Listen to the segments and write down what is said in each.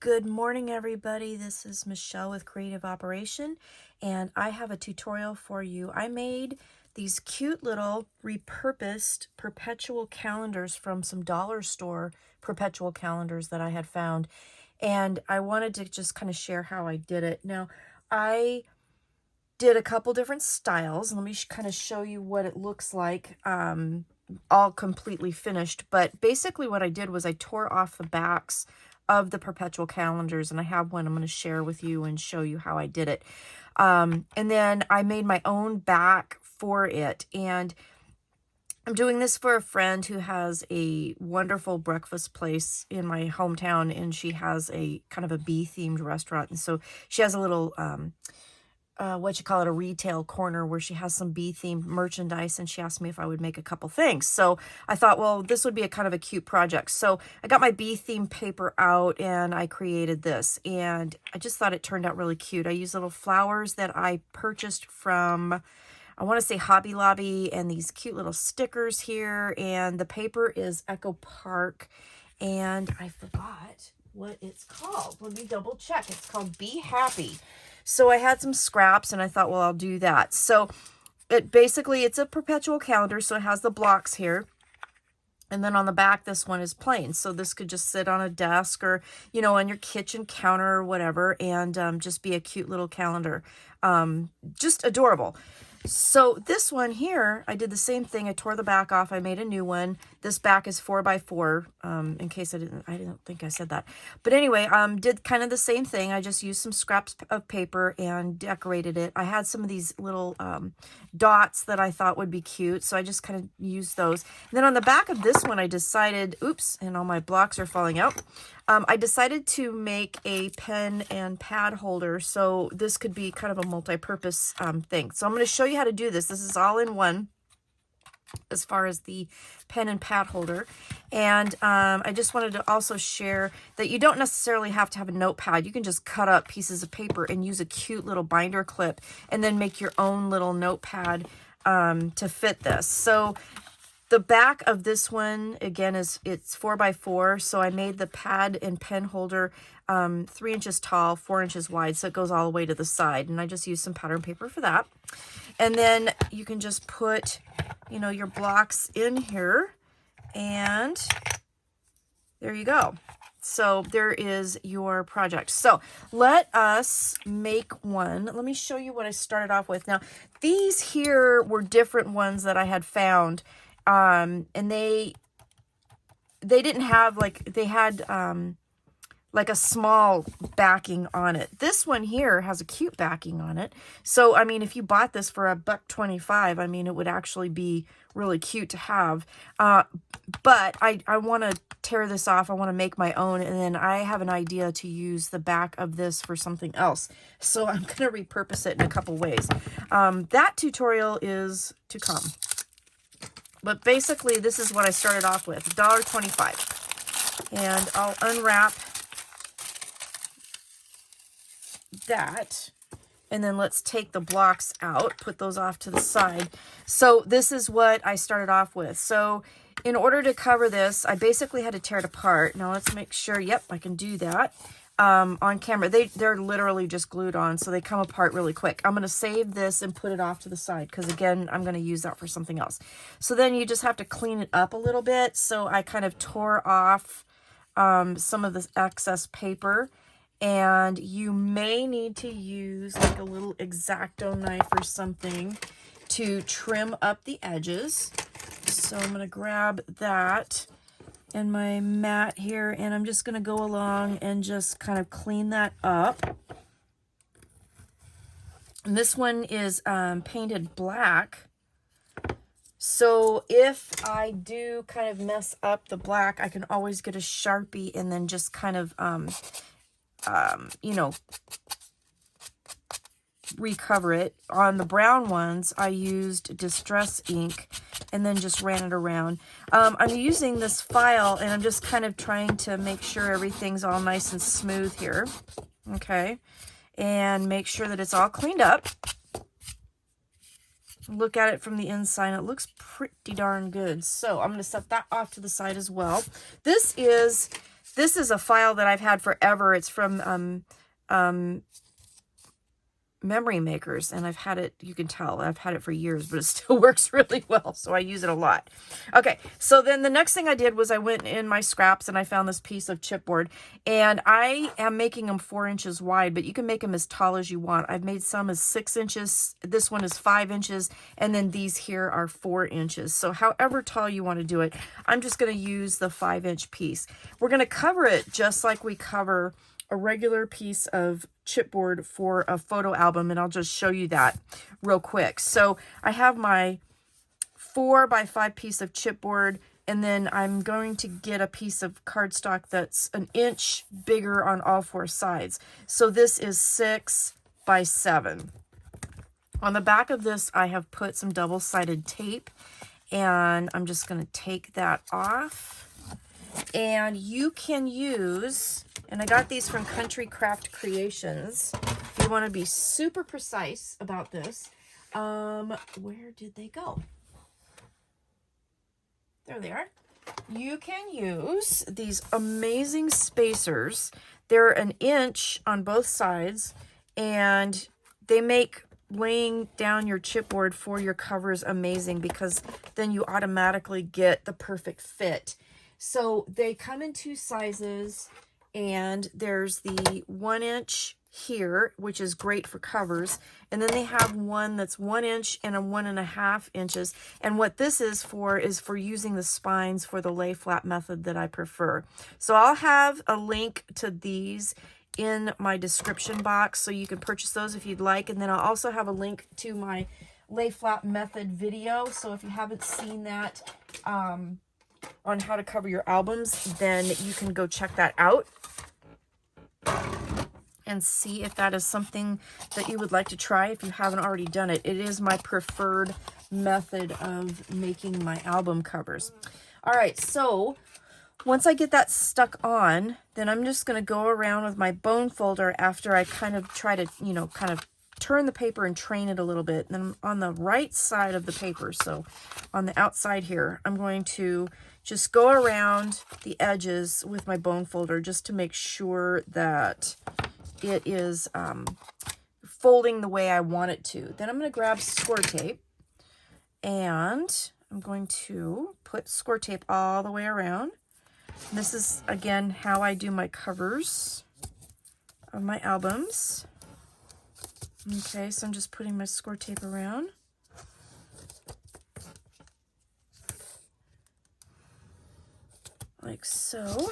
Good morning, everybody. This is Michelle with Creative Operation, and I have a tutorial for you. I made these cute little repurposed perpetual calendars from some dollar store perpetual calendars that I had found, and I wanted to just kind of share how I did it. Now, I did a couple different styles. Let me kind of show you what it looks like, all completely finished. But basically what I did was I tore off the backs of the perpetual calendars, and I have one I'm going to share with you and show you how I did it. And then I made my own back for it, and I'm doing this for a friend who has a wonderful breakfast place in my hometown, and she has a kind of a bee-themed restaurant, and so she has a little a retail corner where she has some bee-themed merchandise, and she asked me if I would make a couple things. So I thought, well, this would be a kind of a cute project. So I got my bee-themed paper out and I created this, and I just thought it turned out really cute. I used little flowers that I purchased from, I want to say, Hobby Lobby, and these cute little stickers here, and the paper is Echo Park, and I forgot what it's called. Let me double check. It's called Be Happy. So I had some scraps and I thought, well, I'll do that. So it's a perpetual calendar. So it has the blocks here. And then on the back, this one is plain. So this could just sit on a desk or, on your kitchen counter or whatever, and just be a cute little calendar. Just adorable. So this one here, I did the same thing. I tore the back off. I made a new one. This back is 4x4, in case I didn't think I said that. But anyway, did kind of the same thing. I just used some scraps of paper and decorated it. I had some of these little dots that I thought would be cute, so I just kind of used those. And then on the back of this one, I decided, oops, and all my blocks are falling out. I decided to make a pen and pad holder, so this could be kind of a multi-purpose thing. So I'm going to show you how to do this. This is all in one as far as the pen and pad holder. And I just wanted to also share that you don't necessarily have to have a notepad. You can just cut up pieces of paper and use a cute little binder clip and then make your own little notepad to fit this. So the back of this one, again, it's 4x4. So I made the pad and pen holder 3 inches tall, 4 inches wide. So it goes all the way to the side. And I just used some pattern paper for that. And then you can just put, your blocks in here. And there you go. So there is your project. So let us make one. Let me show you what I started off with. Now, these here were different ones that I had found. And they didn't have, they had like a small backing on it. This one here has a cute backing on it. So, I mean, if you bought this for $1.25, I mean, it would actually be really cute to have. But I want to tear this off. I want to make my own. And then I have an idea to use the back of this for something else. So I'm going to repurpose it in a couple ways. That tutorial is to come. But basically, this is what I started off with, $1.25. And I'll unwrap that. And then let's take the blocks out, put those off to the side. So this is what I started off with. So in order to cover this, I basically had to tear it apart. Now let's make sure, yep, I can do that. On camera, they're literally just glued on, so they come apart really quick. I'm going to save this and put it off to the side because, again, I'm going to use that for something else. So then you just have to clean it up a little bit. So I kind of tore off some of this excess paper, and you may need to use like a little X-Acto knife or something to trim up the edges. So I'm going to grab that and my mat here, and I'm just going to go along and just kind of clean that up. And this one is painted black. So if I do kind of mess up the black, I can always get a Sharpie and then just kind of, recover it. On the brown ones, I used Distress ink and then just ran it around. I'm using this file, and I'm just kind of trying to make sure everything's all nice and smooth here. Okay. And make sure that it's all cleaned up. Look at it from the inside. It looks pretty darn good. So I'm going to set that off to the side as well. This This is a file that I've had forever. It's from Memory Makers, and I've had it, you can tell I've had it for years, but it still works really well, so I use it a lot. Okay, so then the next thing I did was I went in my scraps and I found this piece of chipboard, and I am making them 4 inches wide, but you can make them as tall as you want. I've made some as 6 inches, this one is 5 inches, and then these here are 4 inches. So however tall you want to do it, I'm just going to use the 5-inch piece. We're going to cover it just like we cover a regular piece of chipboard for a photo album, and I'll just show you that real quick. So I have my 4 by 5 piece of chipboard, and then I'm going to get a piece of cardstock that's 1 inch bigger on all 4 sides. So this is 6 by 7. On the back of this, I have put some double-sided tape, and I'm just going to take that off. And you can use, and I got these from Country Craft Creations, if you want to be super precise about this. Where did they go? There they are. You can use these amazing spacers. They're 1 inch on both sides, and they make laying down your chipboard for your covers amazing, because then you automatically get the perfect fit. So they come in 2 sizes, and there's the 1 inch here, which is great for covers. And then they have one that's 1 inch and a 1.5 inches. And what this is for using the spines for the lay flat method that I prefer. So I'll have a link to these in my description box, so you can purchase those if you'd like. And then I'll also have a link to my lay flat method video. So if you haven't seen that, on how to cover your albums, then you can go check that out and see if that is something that you would like to try if you haven't already done it. It is my preferred method of making my album covers. All right, so once I get that stuck on, then I'm just going to go around with my bone folder after I kind of try to, kind of turn the paper and train it a little bit. And then on the right side of the paper, so on the outside here, I'm going to just go around the edges with my bone folder just to make sure that it is folding the way I want it to. Then I'm going to grab score tape, and I'm going to put score tape all the way around. This is, again, how I do my covers of my albums. Okay, so I'm just putting my score tape around. Like so.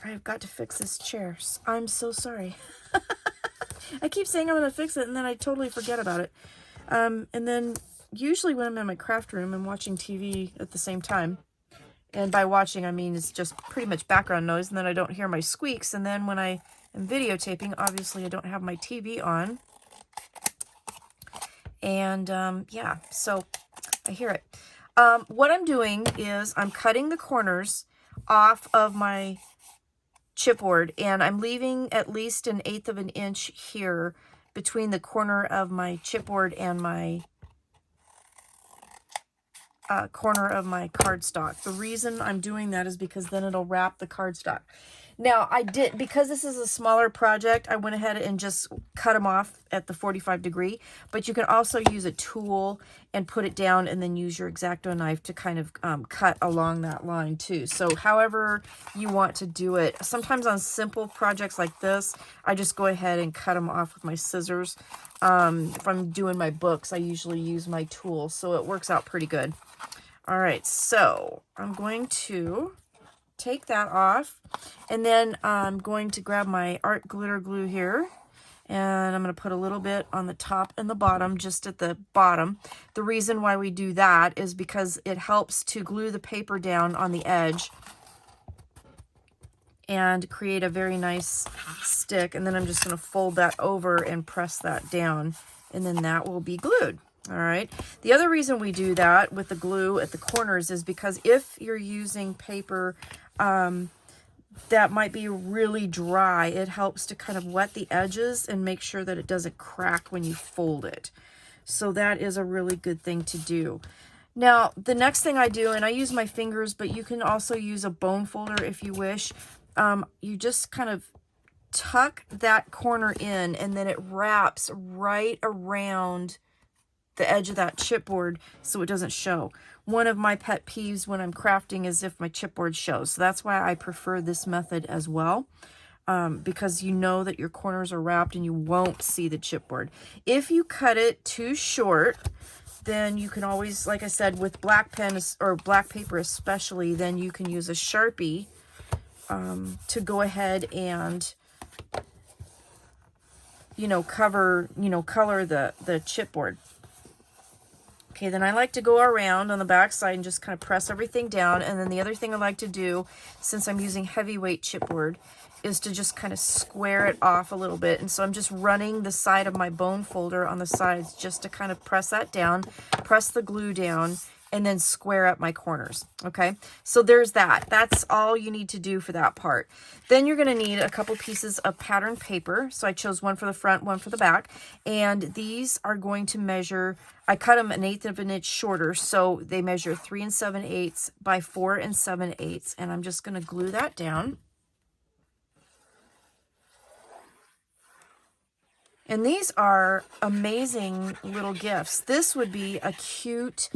I've got to fix this chair. I'm so sorry. I keep saying I'm going to fix it, and then I totally forget about it. And then usually when I'm in my craft room, I'm watching TV at the same time. And by watching, I mean it's just pretty much background noise, and then I don't hear my squeaks. And then when I am videotaping, obviously I don't have my TV on. And yeah, so I hear it. What I'm doing is I'm cutting the corners off of my chipboard, and I'm leaving at least 1/8 of an inch here between the corner of my chipboard and my corner of my cardstock. The reason I'm doing that is because then it'll wrap the cardstock. Now, because this is a smaller project, I went ahead and just cut them off at the 45 degree, but you can also use a tool and put it down and then use your X-Acto knife to kind of cut along that line too. So however you want to do it. Sometimes on simple projects like this, I just go ahead and cut them off with my scissors. If I'm doing my books, I usually use my tool, so it works out pretty good. All right, so I'm going to take that off, and then I'm going to grab my art glitter glue here, and I'm going to put a little bit on the top and the bottom, just at the bottom. The reason why we do that is because it helps to glue the paper down on the edge and create a very nice stick. And then I'm just going to fold that over and press that down, and then that will be glued. All right. The other reason we do that with the glue at the corners is because if you're using paper that might be really dry, it helps to kind of wet the edges and make sure that it doesn't crack when you fold it. So that is a really good thing to do. Now, the next thing I do, and I use my fingers, but you can also use a bone folder if you wish. You just kind of tuck that corner in, and then it wraps right around the edge of that chipboard so it doesn't show. One of my pet peeves when I'm crafting is if my chipboard shows. So that's why I prefer this method as well. Because you know that your corners are wrapped and you won't see the chipboard. If you cut it too short, then you can always, like I said, with black pen or black paper especially, then you can use a Sharpie to go ahead and, color the chipboard. Okay, then I like to go around on the back side and just kind of press everything down. And then the other thing I like to do, since I'm using heavyweight chipboard, is to just kind of square it off a little bit. And so I'm just running the side of my bone folder on the sides just to kind of press that down, press the glue down, and then square up my corners. Okay, so there's that. That's all you need to do for that part. Then you're going to need a couple pieces of pattern paper. So I chose one for the front, one for the back. And these are going to measure, I cut them 1/8 of an inch shorter. So they measure 3 7/8 by 4 7/8. And I'm just going to glue that down. And these are amazing little gifts. This would be a cute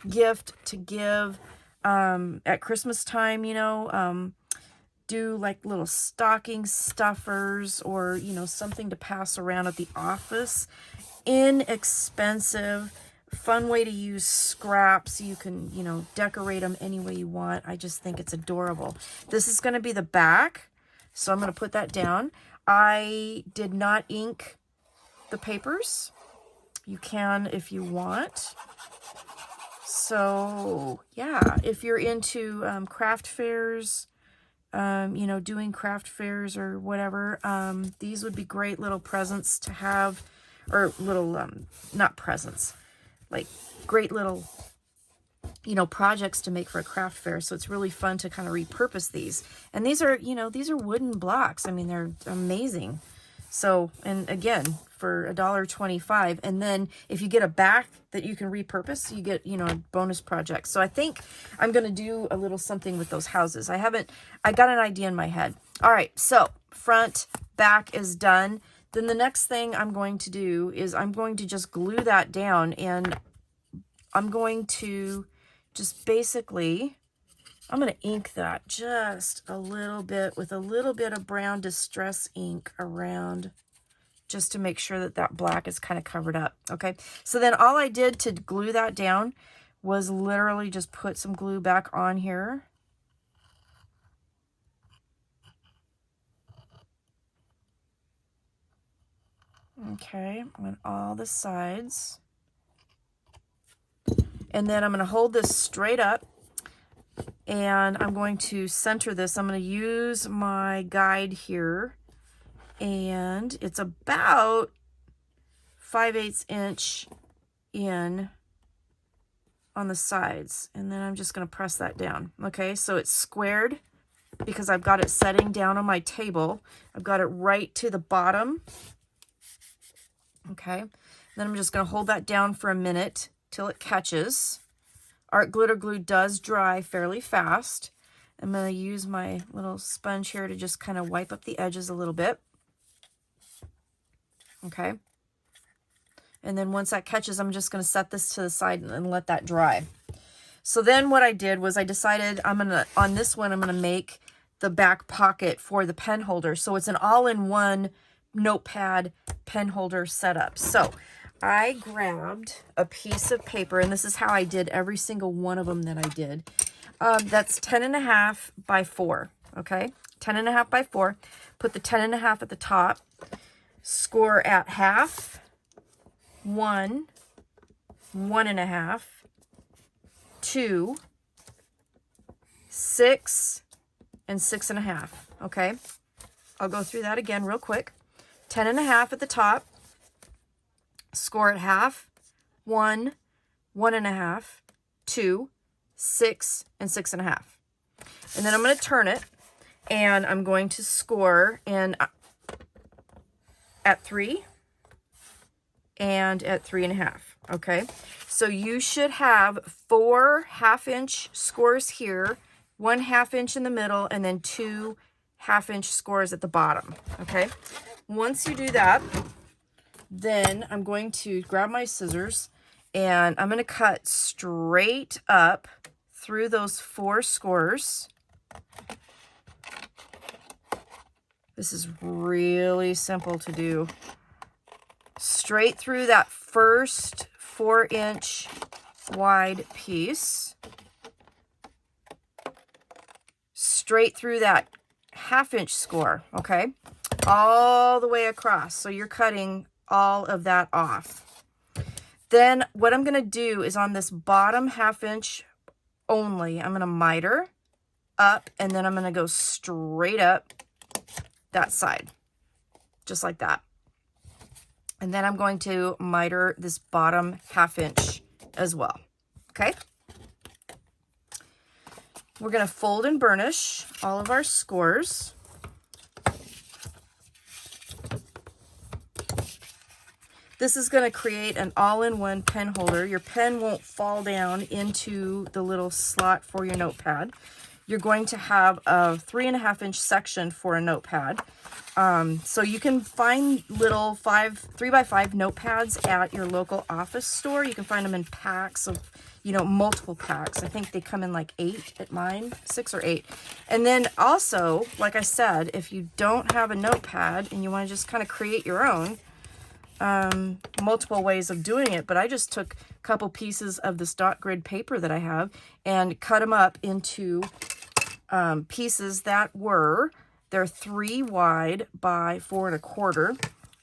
gift to give at Christmas time, do like little stocking stuffers or, something to pass around at the office. Inexpensive, fun way to use scraps. You can, decorate them any way you want. I just think it's adorable. This is going to be the back. So I'm going to put that down. I did not ink the papers. You can if you want. So yeah, if you're into craft fairs, doing craft fairs or whatever, these would be great little presents to have, or little not presents, like great little projects to make for a craft fair. So it's really fun to kind of repurpose these. And these are wooden blocks. I mean, they're amazing. So, and again, for $1.25. And then if you get a back that you can repurpose, you get, a bonus project. So I think I'm going to do a little something with those houses. I got an idea in my head. All right. So front, back is done. Then the next thing I'm going to do is I'm going to just glue that down, and I'm going to just basically, I'm going to ink that just a little bit with a little bit of brown distress ink around, just to make sure that that black is kind of covered up. Okay, so then all I did to glue that down was literally just put some glue back on here. Okay, on all the sides. And then I'm going to hold this straight up, and I'm going to center this. I'm going to use my guide here, and it's about 5/8 inch in on the sides. And then I'm just going to press that down. Okay, so it's squared because I've got it setting down on my table. I've got it right to the bottom. Okay, then I'm just going to hold that down for a minute till it catches. Art glitter glue does dry fairly fast. I'm going to use my little sponge here to just kind of wipe up the edges a little bit. Okay. And then once that catches, I'm just going to set this to the side and let that dry. So then what I did was I decided on this one, I'm going to make the back pocket for the pen holder. So it's an all-in-one notepad pen holder setup. So I grabbed a piece of paper, and this is how I did every single one of them that I did. That's 10.5 by 4. Okay, 10.5 by 4. Put the 10.5 at the top. Score at half, 1, 1.5, 2, 6, and 6.5. Okay, I'll go through that again real quick. 10.5 at the top. Score at half, 1, 1.5, 2, 6, and 6.5. And then I'm going to turn it, and I'm going to score at 3 and at 3.5. Okay, So you should have 4 1/2-inch scores here, 1 1/2 inch in the middle, and then 2 1/2-inch scores at the bottom, okay? Once you do that, then I'm going to grab my scissors and I'm going to cut straight up through those 4 scores. This is really simple to do. Straight through that first 4-inch wide piece. Straight through that 1/2-inch score, okay? All the way across. So you're cutting all of that off. Then what I'm going to do is on this bottom 1/2-inch only, I'm going to miter up, and then I'm going to go straight up that side, just like that. And then I'm going to miter this bottom 1/2-inch as well, okay? We're going to fold and burnish all of our scores. This is going to create an all-in-one pen holder. Your pen won't fall down into the little slot for your notepad. You're going to have a 3.5-inch section for a notepad. So you can find little 3x5 notepads at your local office store. You can find them in packs of, you know, multiple packs. I think they come in like 8 at mine, 6 or 8. And then also, like I said, if you don't have a notepad and you want to just kind of create your own, multiple ways of doing it, but I just took a couple pieces of this dot grid paper that I have and cut them up into pieces that they're 3 wide by 4 1/4,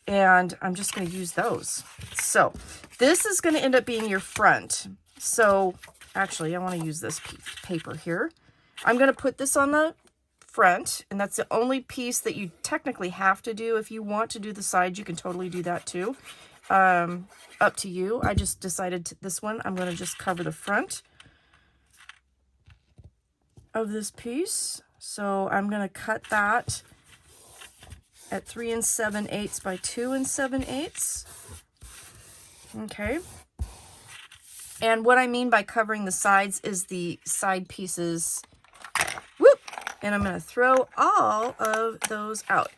and I'm just going to use those. So this is going to end up being your front. So actually I want to use this paper here. I'm going to put this on the front, and that's the only piece that you technically have to do. If you want to do the sides, you can totally do that too. Up to you. I just decided this one, I'm going to just cover the front of this piece. So I'm going to cut that at 3 7/8 by 2 7/8. Okay. And what I mean by covering the sides is the side pieces. Whoop! And I'm going to throw all of those out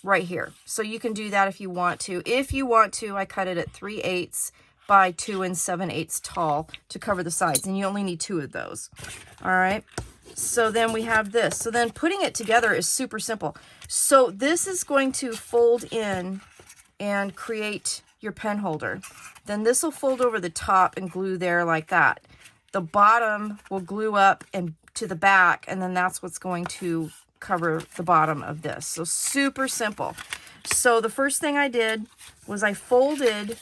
right here. So you can do that if you want to. If you want to, I cut it at 3/8 by 2 7/8 tall to cover the sides. And you only need 2 of those. All right. So then we have this. So then putting it together is super simple. So this is going to fold in and create your pen holder. Then this will fold over the top and glue there like that. The bottom will glue up and to the back, and then that's what's going to cover the bottom of this. So super simple. So the first thing I did was I folded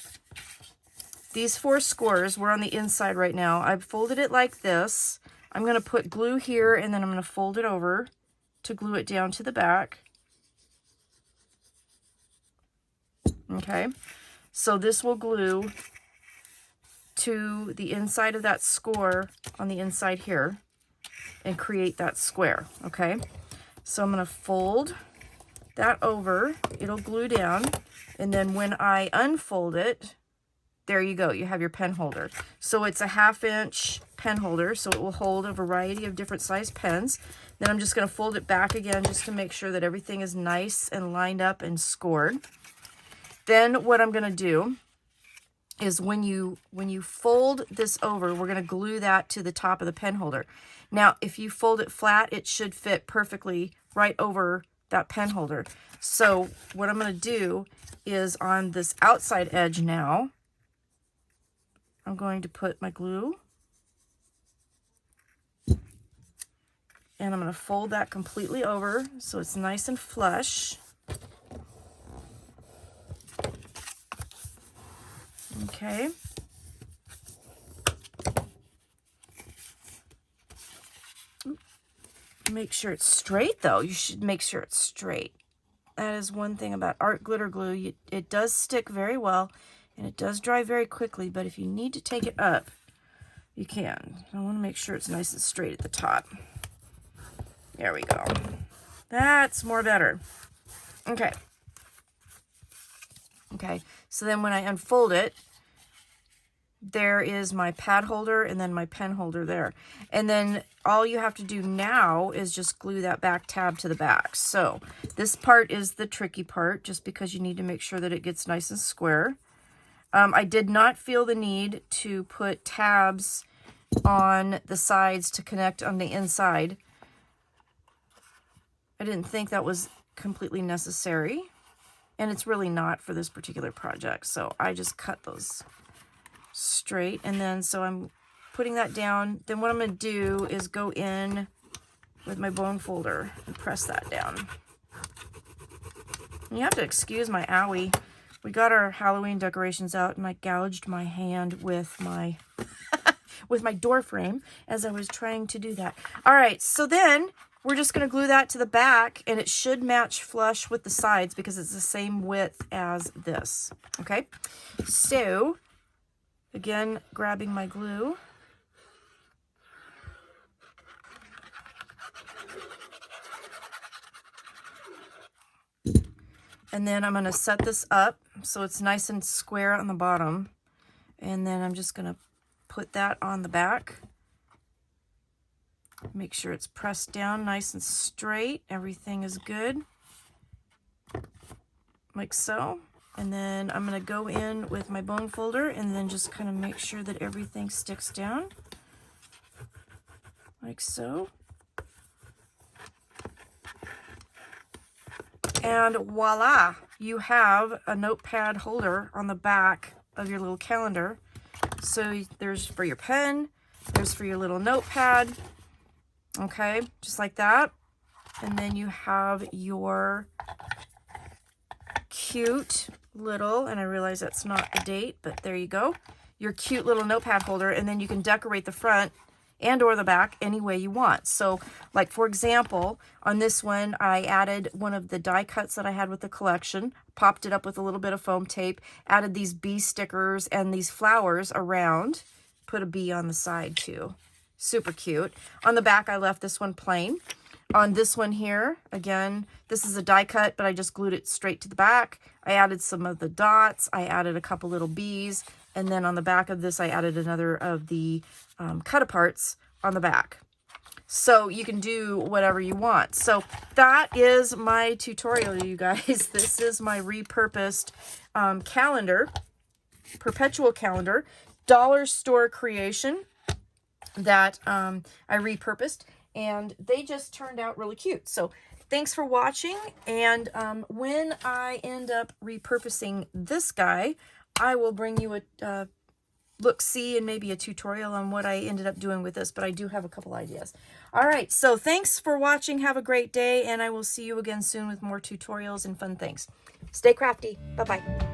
these 4 scores. We're on the inside right now. I folded it like this. I'm going to put glue here, and then I'm going to fold it over to glue it down to the back. Okay, so this will glue to the inside of that score on the inside here and create that square. Okay, so I'm going to fold that over. It'll glue down, and then when I unfold it, there you go. You have your pen holder. So it's a 1/2-inch pen holder, so it will hold a variety of different size pens. Then I'm just going to fold it back again just to make sure that everything is nice and lined up and scored. Then what I'm going to do is when you fold this over, we're going to glue that to the top of the pen holder. Now, if you fold it flat, it should fit perfectly right over that pen holder. So what I'm going to do is on this outside edge now, I'm going to put my glue, and I'm going to fold that completely over so it's nice and flush. Okay. Make sure it's straight, though. You should make sure it's straight. That is one thing about art glitter glue. It does stick very well, and it does dry very quickly, but if you need to take it up, you can. I want to make sure it's nice and straight at the top. There we go. That's more better. Okay. Okay, so then when I unfold it, there is my pad holder and then my pen holder there. And then all you have to do now is just glue that back tab to the back. So this part is the tricky part, just because you need to make sure that it gets nice and square. I did not feel the need to put tabs on the sides to connect on the inside. I didn't think that was completely necessary, and it's really not for this particular project. So I just cut those straight, and then so I'm putting that down. Then what I'm going to do is go in with my bone folder and press that down. And you have to excuse my owie. We got our Halloween decorations out, and I gouged my hand with my with my door frame as I was trying to do that. All right, so then we're just going to glue that to the back, and it should match flush with the sides because it's the same width as this. Okay, so again, grabbing my glue. And then I'm going to set this up so it's nice and square on the bottom. And then I'm just going to put that on the back. Make sure it's pressed down nice and straight. Everything is good. Like so. And then I'm going to go in with my bone folder and then just kind of make sure that everything sticks down. Like so. And voila, you have a notepad holder on the back of your little calendar. So there's for your pen, there's for your little notepad, okay, just like that. And then you have your cute little, and I realize that's not the date, but there you go, your cute little notepad holder, and then you can decorate the front and or the back any way you want. So like for example, on this one, I added one of the die cuts that I had with the collection, popped it up with a little bit of foam tape, added these bee stickers and these flowers around, put a bee on the side too. Super cute. On the back, I left this one plain. On this one here, again, this is a die cut, but I just glued it straight to the back. I added some of the dots. I added a couple little bees. And then on the back of this, I added another of the cut-aparts on the back. So you can do whatever you want. So that is my tutorial, you guys. This is my repurposed calendar, Perpetual calendar, dollar store creation that I repurposed. And they just turned out really cute. So thanks for watching. And when I end up repurposing this guy, I will bring you a look-see and maybe a tutorial on what I ended up doing with this, but I do have a couple ideas. All right, so thanks for watching. Have a great day, and I will see you again soon with more tutorials and fun things. Stay crafty. Bye-bye.